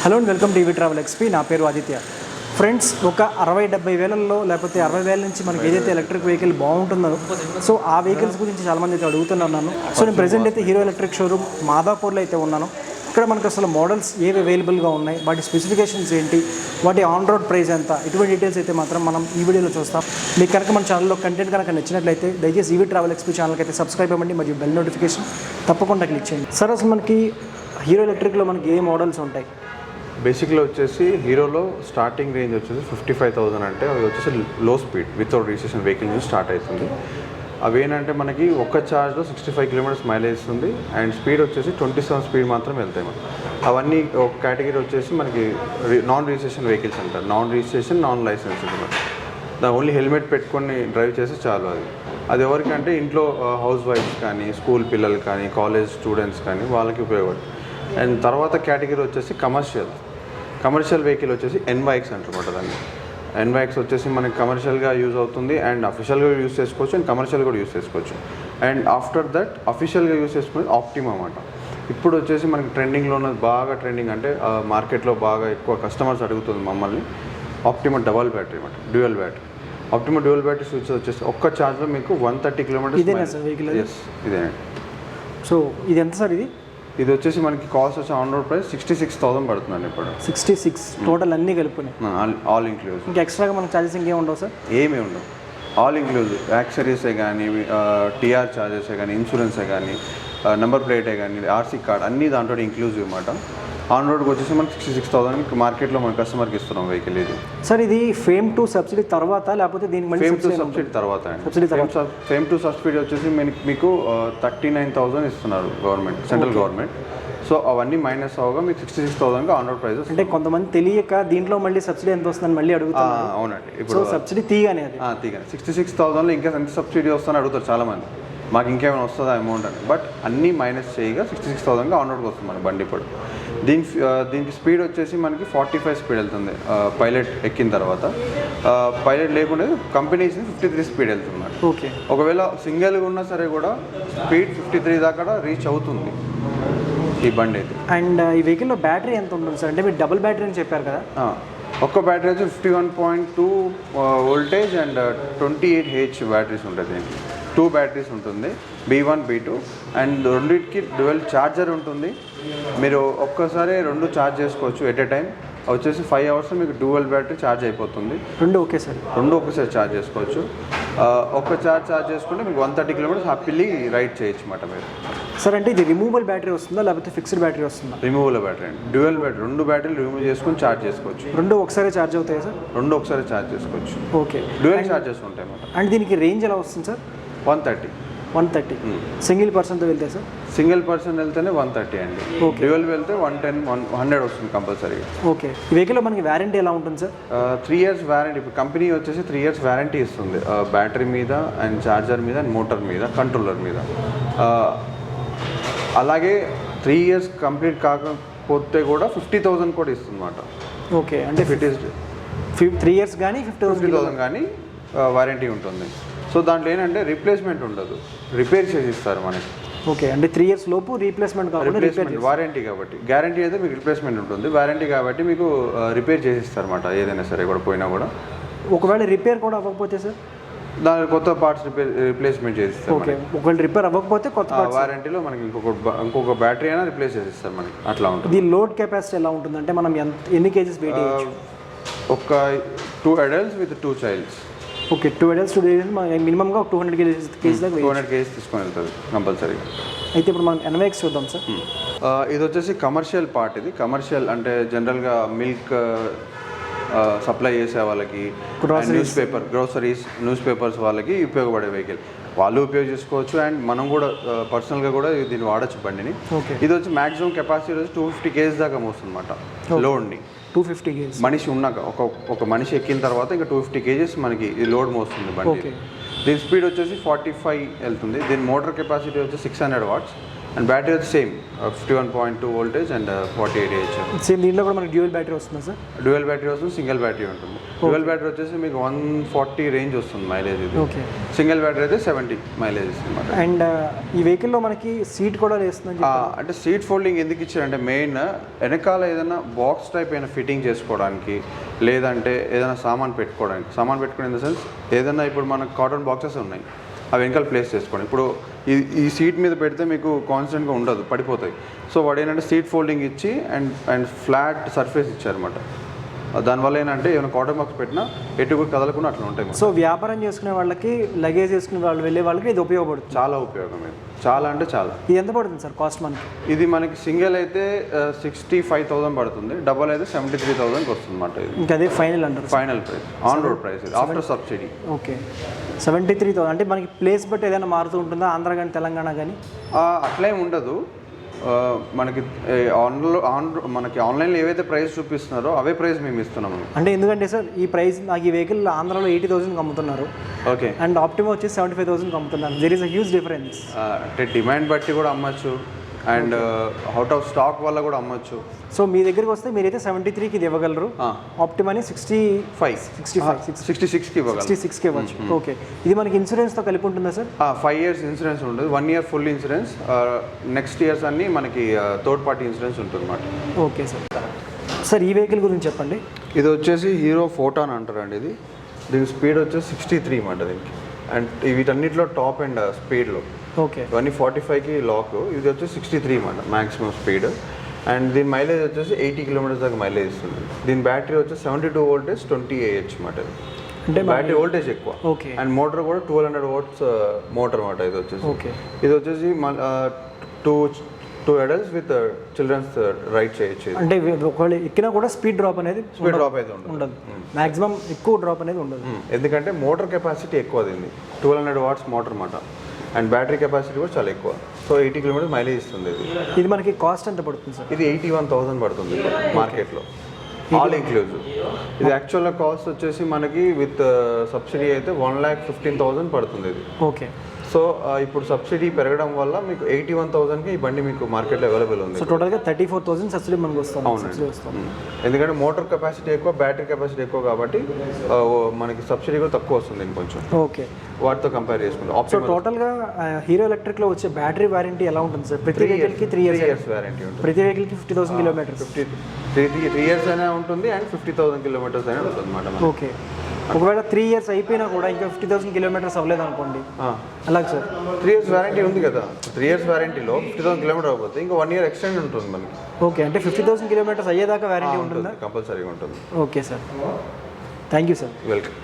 Hello and welcome to TravelXP. నా పేరు Aditya. Friends, ఒక 60-70 వేలలో లేకపోతే 60,000 నుంచి మనకి ఏదైతే ఎలక్ట్రిక్ వెహికల్ బాగుంటుందో సో ఆ వెహికల్స్ గురించి చాలామంది అయితే అడుగుతున్నాను. సో నేను ప్రెజెంట్ అయితే హీరో ఎలక్ట్రిక్ షోరూమ్ మాధాపూర్లో అయితే ఉన్నాను. ఇక్కడ మనకు అసలు మోడల్స్ ఏవి అవైలబుల్గా ఉన్నాయి, వాటి స్పెసిఫికేషన్స్ ఏంటి, వాటి ఆన్ రోడ్ ప్రైస్ ఎంత, ఇటువంటి డీటెయిల్స్ అయితే మాత్రం మనం ఈ వీడియోలో చూస్తాం. మీకు కనుక మన ఛానల్లో కంటెంట్ కనుక నచ్చినట్లయితే దయచేసి TravelXP ఛానల్కి అయితే సబ్స్క్రైబ్ అవ్వండి మరియు బెల్ నోటిఫికేషన్ తప్పకుండా క్లిక్ చేయండి. సార్, అసలు మనకి హీరో ఎలక్ట్రిక్లో మనకి ఏ మోడల్స్ ఉంటాయి? బేసిక్లో వచ్చేసి హీరోలో స్టార్టింగ్ రేంజ్ వచ్చేసి 55,000 అంటే అవి వచ్చేసి లో స్పీడ్ వితౌట్ రిజిస్ట్రేషన్ వెహికల్ నుంచి స్టార్ట్ అవుతుంది. అవి ఏంటంటే మనకి ఒక్క ఛార్జ్లో 65 కిలోమీటర్స్ మైలేజ్ ఇస్తుంది అండ్ స్పీడ్ వచ్చేసి 27 స్పీడ్ మాత్రం వెళ్తాయి మనం. అవన్నీ ఒక కేటగిరీ వచ్చేసి మనకి నాన్ రిజిస్ట్రేషన్ వెహికల్స్ అంటారు. నాన్ రిజిస్ట్రేషన్, నాన్ లైసెన్స్ అనమాట. ఓన్లీ హెల్మెట్ పెట్టుకొని డ్రైవ్ చేసి చాలు. అది ఎవరికంటే ఇంట్లో హౌస్ వైఫ్స్ కానీ, స్కూల్ పిల్లలు కానీ, కాలేజ్ స్టూడెంట్స్ కానీ వాళ్ళకి ఉపయోగపడుతుంది. అండ్ తర్వాత కేటగిరీ వచ్చేసి కమర్షియల్ వెహికల్ వచ్చేసి NYX అంటారన్నమాట. దాన్ని NYX వచ్చేసి మనకి కమర్షియల్గా యూజ్ అవుతుంది అండ్ అఫీషియల్గా యూజ్ చేసుకోవచ్చు అండ్ కమర్షియల్ కూడా యూజ్ చేసుకోవచ్చు. అండ్ ఆఫ్టర్ దట్ అఫీషియల్గా యూజ్ చేసుకునేది ఆప్టిమా అన్నమాట. ఇప్పుడు వచ్చేసి మనకి ట్రెండింగ్లో ఉన్నది, బాగా ట్రెండింగ్ అంటే మార్కెట్లో బాగా ఎక్కువ కస్టమర్స్ అడుగుతుంది మమ్మల్ని, ఆప్టిమా డబల్ బ్యాటరీ అన్నమాట, dual battery. Optima dual battery switch వచ్చేసి ఒక్క ఛార్జ్లో మీకు 130 కిలోమీటర్స్. ఇదే. సో ఇది ఎంత సార్? ఇది వచ్చేసి మనకి కాస్ట్ వచ్చి ఆన్ రోడ్ ప్రైస్ 66,000 పడుతుందండి ఇప్పుడు. 66 టోటల్ అన్నీ కలుపుకుని ఆల్ ఇంక్లూజ్. ఇంకా ఎక్స్ట్రాగా మనకి ఛార్జెస్ ఇంకేం ఉండవు సార్? ఏమీ ఉండవు, ఆల్ ఇంక్లూజ్. యాక్సరీసే కానీ, TR ఛార్జెసే కానీ, ఇన్సూరెన్సే కానీ, నెంబర్ ప్లేటే కానీ, RC కార్డ్ అన్నీ దాంట్లో ఇంక్లూజివ్ అన్నమాట. ఆన్ రోడ్కి వచ్చేసి మనకి 66,000 మార్కెట్లో మన కస్టమర్కి ఇస్తున్నాం వెహికల్. ఇది సార్ ఇది ఫేమ్ 2 సబ్సిడీ తర్వాత లేకపోతే దీనికి ఫేమ్ 2 సబ్సిడీ తర్వాత అండి. ఫేమ్ 2 సబ్సిడీ వచ్చేసి మీకు 39,000 ఇస్తున్నారు గవర్నమెంట్, సెంట్రల్ గవర్నమెంట్. సో అవన్నీ మైనస్ అవగా మీకు 66,000 ఆన్ రోడ్ ప్రైజెస్. అంటే కొంతమంది తెలియక దీంట్లో మళ్ళీ సబ్సిడీ ఎంత వస్తుందని మళ్ళీ అడుగుతారు. అవునండి, ఇప్పుడు సబ్సిడీ తీగానే 66,000లో ఇంకా ఎంత సబ్సిడీ వస్తుందని అడుగుతారు చాలామంది. మాకు ఇంకేమైనా వస్తుందా అమౌంట్ అని. బట్ అన్నీ మైనస్ చేయగా 66,000 ఆన్ రోడ్కి వస్తుంది మన బండి. ఇప్పుడు దీనికి స్పీడ్ వచ్చేసి మనకి 45 స్పీడ్ వెళ్తుంది పైలట్ ఎక్కిన తర్వాత. పైలట్ లేకుండా కంపెనీ 53 స్పీడ్ వెళ్తుంది. ఓకే, ఒకవేళ సింగిల్గా ఉన్నా సరే కూడా స్పీడ్ 53 దాకా రీచ్ అవుతుంది ఈ బండి అయితే. అండ్ ఈ వెహికల్లో బ్యాటరీ ఎంత ఉంటుంది సార్? అంటే మీరు డబుల్ బ్యాటరీ అని చెప్పారు కదా. ఒక్క బ్యాటరీ వచ్చి 51.2 వోల్టేజ్ అండ్ 28H బ్యాటరీస్ ఉంటుంది. దీనికి 2 బ్యాటరీస్ ఉంటుంది, B1 B2. అండ్ రెండింటికి డ్యూయల్ ఛార్జర్ ఉంటుంది. మీరు ఒక్కసారి 2 ఛార్జ్ చేసుకోవచ్చు ఎట్ ఏ టైం. వచ్చేసి 5 అవర్స్ మీకు డ్యూయల్ బ్యాటరీ ఛార్జ్ అయిపోతుంది. రెండు ఒకేసారి ఛార్జ్ చేసుకోవచ్చు. ఒక్క ఛార్జ్ చేసుకుంటే మీకు 130 కిలోమీటర్స్ హ్యాపీలీ రైడ్ చేయొచ్చు అన్నమాట మీరు. సార్ అంటే ఇది రిమూవబుల్ బ్యాటరీ వస్తుందా లేకపోతే ఫిక్స్డ్ బ్యాటరీ వస్తుందా? రిమూవబుల్ బ్యాటరీ అండి. డ్యూయల్ బ్యాటరీ, 2 బ్యాటరీలు రిమూవ్ చేసుకుని ఛార్జ్ చేసుకోవచ్చు. 2 ఒకసారి ఛార్జ్ అవుతాయి సార్? 2 ఒకసారి ఛార్జ్ చేసుకోవచ్చు. ఓకే, డ్యూయల్ ఛార్జెస్ ఉంటాయి అన్నమాట. అండ్ దీనికి రేంజ్ ఎలా వస్తుంది సార్? 130. సింగిల్ పర్సన్తో వెళ్తే సార్? సింగిల్ పర్సన్ వెళ్తేనే 130 అండి. డ్యూయల్ వెళ్తే 110, 100 వస్తుంది కంపల్సరీగా. ఓకే, ఈ వెహికల్లో మనకి వారంటీ ఎలా ఉంటుంది సార్? 3 years warranty. ఇప్పుడు కంపెనీ వచ్చేసి 3 years వారంటీ ఇస్తుంది బ్యాటరీ మీద అండ్ ఛార్జర్ మీద అండ్ మోటార్ మీద, కంట్రోలర్ మీద. అలాగే 3 years కంప్లీట్ కాకపోతే కూడా 50,000 కూడా ఇస్తుంది అన్నమాట. ఓకే, అంటే 3 years కానీ 50,000 కానీ వారంటీ ఉంటుంది. సో దాంట్లో ఏంటంటే రీప్లేస్మెంట్ ఉండదు, రిపేర్ చేసి ఇస్తారు మనకి. ఓకే, అంటే 3 years లోపు రీప్లేస్మెంట్ కావాలి. వారంటీ కాబట్టి, గ్యారంటీ అయితే మీకు రీప్లేస్మెంట్ ఉంటుంది, వారంటీ కాబట్టి మీకు రిపేర్ చేసి ఇస్తారు అన్నమాట. ఏదైనా సరే కూడా పోయినా కూడా. ఒకవేళ రిపేర్ కూడా అవ్వకపోతే సార్? దాని కొత్త పార్ట్స్ రీప్లేస్మెంట్ చేసిస్తారు. ఓకే, ఒకవేళ రిపేర్ అవ్వకపోతే కొత్త వారంటీలో మనకి ఇంకొక బ్యాటరీ అయినా రిప్లేస్ చేసిస్తారు మనకి. అట్లా ఉంటుంది. ఈ లోడ్ కెపాసిటీ ఎలా ఉంటుంది అంటే మనం ఎన్ని కేజెస్ వెయిట్ చేయొచ్చు? ఒక 2 adults with 2 childs. Okay, 2 adults 2 మినిమంగా 200 kgs దాకా 200 కేజీస్ తీసుకొని వెళ్తుంది కంపల్సరీగా. అయితే ఇప్పుడు మనం NYX చూద్దాం సార్. ఇది వచ్చేసి కమర్షియల్ పార్ట్. ఇది కమర్షియల్ అంటే జనరల్గా మిల్క్ సప్లై చేసే వాళ్ళకి, గ్రోసరీస్, న్యూస్ పేపర్స్ వాళ్ళకి ఉపయోగపడే వెహికల్. వాళ్ళు ఉపయోగించుకోవచ్చు అండ్ మనం కూడా పర్సనల్గా కూడా దీన్ని వాడచ్చు బండిని. ఇది వచ్చి మ్యాక్సిమం కెపాసిటీ వచ్చి 250 కేజీస్ దాకా మోస్తుంది అన్నమాట లోడ్ని. 250 కేజీస్ మనిషి ఉన్నాక ఒక మనిషి ఎక్కిన తర్వాత ఇంకా 250 కేజీస్ మనకి ఈ లోడ్ మోస్తుంది బండి. దీని స్పీడ్ వచ్చేసి 45 వెళ్తుంది. దీని మోటార్ కెపాసిటీ వచ్చి 600 watts. అండ్ బ్యాటరీ వచ్చి same 51.2 voltage and 48 AH. Same దీంట్లో కూడా మనకి డ్యూయల్ బ్యాటరీ వస్తుందా సార్? డ్యూయల్ బ్యాటరీ వస్తుంది, సింగిల్ బ్యాటరీ ఉంటుంది. డ్యూయల్ బ్యాటరీ వచ్చేసి మీకు 140 రేంజ్ వస్తుంది మైలేజ్ ఇది. ఓకే. సింగిల్ బ్యాటరీ అయితే 70 మైలేజ్ ఇస్తుంది. అండ్ ఈ వెహికల్లో మనకి సీట్ కూడా వేస్తుందని అంటే సీట్ ఫోల్డింగ్ ఎందుకు ఇచ్చారంటే మెయిన్ వెనకాల ఏదైనా బాక్స్ టైప్ అయినా ఫిట్టింగ్ చేసుకోవడానికి, లేదంటే ఏదైనా సామాన్ పెట్టుకునే ఇన్ ద సెన్స్ ఏదైనా ఇప్పుడు మనకు కాటన్ బాక్సెస్ ఉన్నాయి, అవి వెనకాల ప్లేస్ చేసుకోండి. ఇప్పుడు ఈ సీట్ మీద పెడితే మీకు కాన్స్టెంట్గా ఉండదు, పడిపోతాయి. సో వాడు ఏంటంటే సీట్ ఫోల్డింగ్ ఇచ్చి అండ్ ఫ్లాట్ సర్ఫేస్ ఇచ్చారన్నమాట. దానివల్ల ఏంటంటే ఏమైనా కాటన్ బాక్స్ పెట్టినా ఎటు కూడా కదలకుండా అట్లా ఉంటాయి. సో వ్యాపారం చేసుకునే వాళ్ళకి, లగేజ్ చేసుకునే వాళ్ళు వెళ్ళే వాళ్ళకి ఇది ఉపయోగపడుతుంది. చాలా ఉపయోగం ఇది, చాలా అంటే చాలా. ఇది ఎంత పడుతుంది సార్ కాస్ట్ మనకి? ఇది మనకి సింగిల్ అయితే 65,000 పడుతుంది, డబల్ అయితే 73,000కి వస్తుంది అన్నమాట. ఇది ఇంకా అదే ఫైనల్ అంటారు? Final price, on road price ఇది ఆఫ్టర్ సబ్సిడీ. ఓకే. 73,000 అంటే మనకి ప్లేస్ బట్టి ఏదైనా మారుతూ ఉంటుందా, ఆంధ్ర కానీ తెలంగాణ కానీ? అట్లేం ఉండదు. మనకి మనకి ఆన్లైన్లో ఏవైతే ప్రైస్ చూపిస్తున్నారో అవే ప్రైస్ మేము ఇస్తున్నాము. అంటే ఎందుకంటే సార్ ఈ ప్రైస్ నాకు ఈ వెహికల్ ఆంధ్రాలో 80,000కి అమ్ముతున్నారు. ఓకే. అండ్ ఆప్టిమా వచ్చేసి 75,000కి అమ్ముతున్నారు. There is a huge difference. అంటే డిమాండ్ బట్టి కూడా అమ్మచ్చు, అండ్ అవుట్ ఆఫ్ స్టాక్ వల్ల కూడా అమ్మచ్చు. సో మీ దగ్గరికి వస్తే మీరైతే 73కి ఇది ఇవ్వగలరు, ఆప్టిమాని 66కి ఇవ్వగలరు. 66కి ఇవ్వచ్చు. ఓకే. ఇది మనకి ఇన్సూరెన్స్తో కలిపి ఉంటుందా సార్? 5 years ఇన్సూరెన్స్ ఉంటుంది, 1 year full insurance, next years అన్ని మనకి థర్డ్ పార్టీ ఇన్సూరెన్స్ ఉంటుంది అన్నమాట. Okay sir. సార్ ఈ వెహికల్ గురించి చెప్పండి. ఇది వచ్చేసి హీరో ఫోటాన్ అంటారండి. దీని స్పీడ్ వచ్చేసి 63 అన్నమాట దీనికి. అండ్ వీటన్నిటిలో టాప్ అండ్ స్పీడ్లో ఓకే ఇవన్నీ 45కి లాక్, ఇది వచ్చేసి 63 అన్నమాట మ్యాక్సిమం స్పీడ్. అండ్ దీని మైలేజ్ వచ్చేసి 80 kilometers దాకా మైలేజ్ ఇస్తుంది. దీని బ్యాటరీ వచ్చేసి 72 voltage 20 AH అన్నమాట. అంటే బ్యాటరీ వోల్టేజ్ ఎక్కువ. ఓకే. అండ్ మోటార్ కూడా 1200 watts మోటార్ అన్నమాట. ఇది వచ్చేసి ఇది వచ్చేసి 2 adults విత్ చిల్డ్రన్స్ రైడ్ చేయొచ్చు. అంటే ఒకవేళ ఎక్కినా కూడా స్పీడ్ డ్రాప్ అయితే ఉండదు, మ్యాక్సిమం ఎక్కువ డ్రాప్ అనేది ఉండదు. ఎందుకంటే మోటార్ కెపాసిటీ ఎక్కువ దీన్ని, 1200 watts మోటార్ అన్నమాట. అండ్ బ్యాటరీ కెపాసిటీ కూడా చాలా ఎక్కువ. సో 80 kilometers మైలేజ్ ఇస్తుంది. ఇది మనకి కాస్ట్ ఎంత పడుతుంది సార్? ఇది 81,000 పడుతుంది మార్కెట్లో, ఆల్ ఇంక్లూజివ్. ఇది యాక్చువల్గా కాస్ట్ వచ్చేసి మనకి విత్ సబ్సిడీ అయితే 1,15,000 పడుతుంది ఇది. ఓకే. సో ఇప్పుడు సబ్సిడీ పెరగడం వల్ల మీకు 81,000కి ఈ బండి మీకు మార్కెట్లో అవైలబుల్ ఉంది. సో టోటల్గా 34,000 సబ్సిడీ మనకు వస్తుంది. అవునండి. ఎందుకంటే మోటార్ కెపాసిటీ ఎక్కువ, బ్యాటరీ కెపాసిటీ ఎక్కువ కాబట్టి మనకి సబ్సిడీ కూడా తక్కువ వస్తుంది కొంచెం. ఓకే. వాటితో కంపేర్ చేసుకుంటాం. సో టోటల్గా హీరో ఎలక్ట్రిక్లో వచ్చే బ్యాటరీ వారంటీ ఎలా ఉంటుంది సార్? ప్రతి వెహికల్కి 3 years వారంటీ ఉంటుంది. ప్రతి వెహికల్కి 50,000 kilometers. 3 years అయినా ఉంటుంది అండ్ 50,000 kilometers అయినా ఉంటుంది అన్నమాట. ఓకే. ఒకవేళ 3 years అయిపోయినా కూడా ఇంకా 50,000 kilometers అవ్వలేదు అనుకోండి, అలాగే సార్ 3 years వారంటీ ఉంది కదా. 3 years వారంటీలో 50,000 kilometers అయిపోతే ఇంకా 1 year ఎక్స్టెండ్ ఉంటుంది మనకి. ఓకే. అంటే 50,000 kilometers అయ్యేదాకా వారంటీ ఉంటుందా? కంపల్సరీగా ఉంటుంది. Okay sir, thank you sir. Welcome.